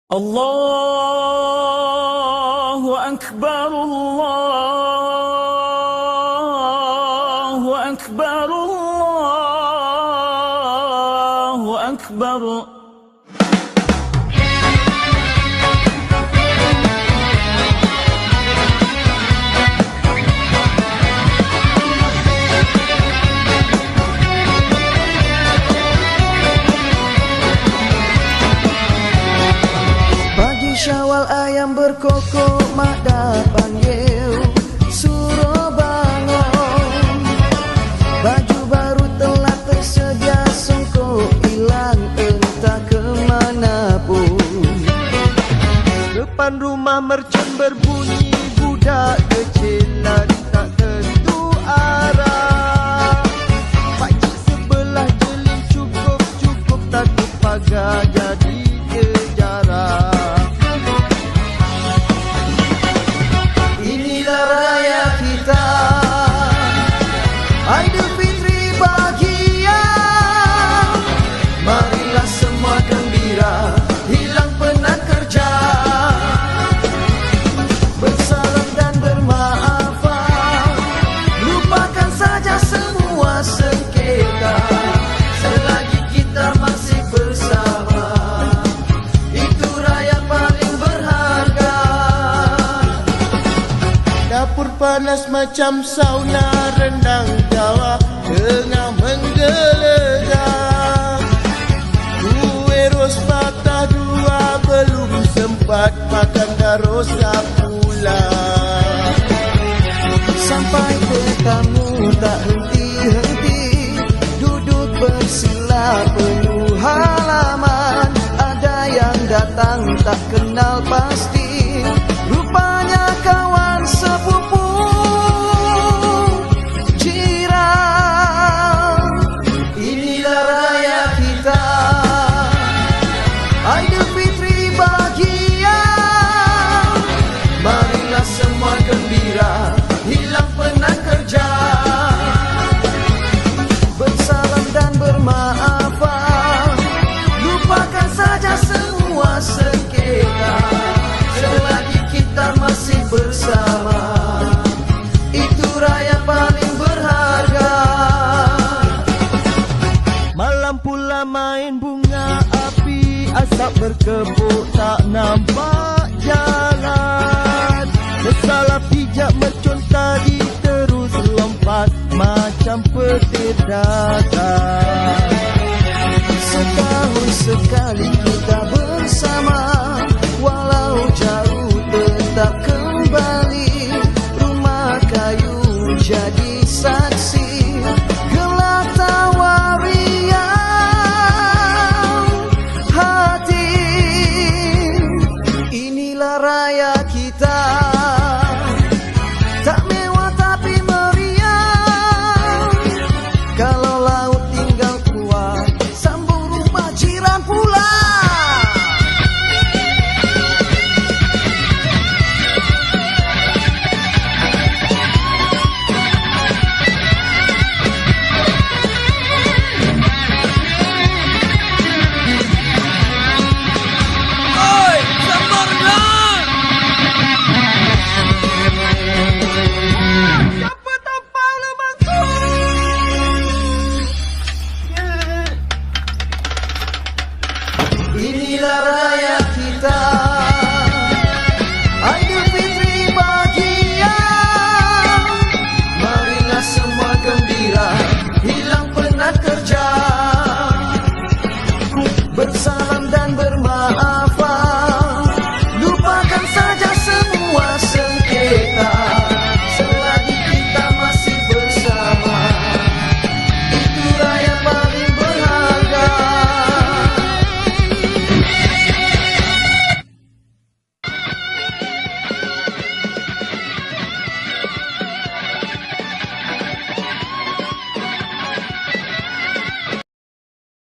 Allahu Akbar, Allahu Akbar, Allahu Akbar. Syawal ayam berkokok, mak dah panggil suruh bangun. Baju baru telah tersedia, songkok hilang entah kemana pun. Depan rumah mercun berbunyi, budak kecil lari tak tentu arah. Pakcik sebelah jeling cukup takut pagar jadi kejarah. Aidilfitri bahagia, marilah semua gembira, hilang penat kerja. Bersalam dan bermaafan, lupakan saja semua sengketa. Selagi kita masih bersama, itu raya paling berharga. Dapur panas macam sauna, rendang Jawa tengah menggelegar. Kue ros patah dua, belum sempat makan dah rosak pula. Sampai tetamu tak henti-henti, duduk bersila penuh halaman. Ada yang datang tak kenal pasti, rupanya kawan sepupu. Aidilfitri bahagia, marilah semua gembira, hilang penat kerja. Bersalam dan bermaafan, lupakan saja semua sengketa. Selagi kita masih bersama, itu raya paling berharga. Malam pula main bunga api, asap berkepuk tak nampak jalan. Sesalah pijak mercun tadi terus lompat macam petir dagang. Setahun sekali kita bersama,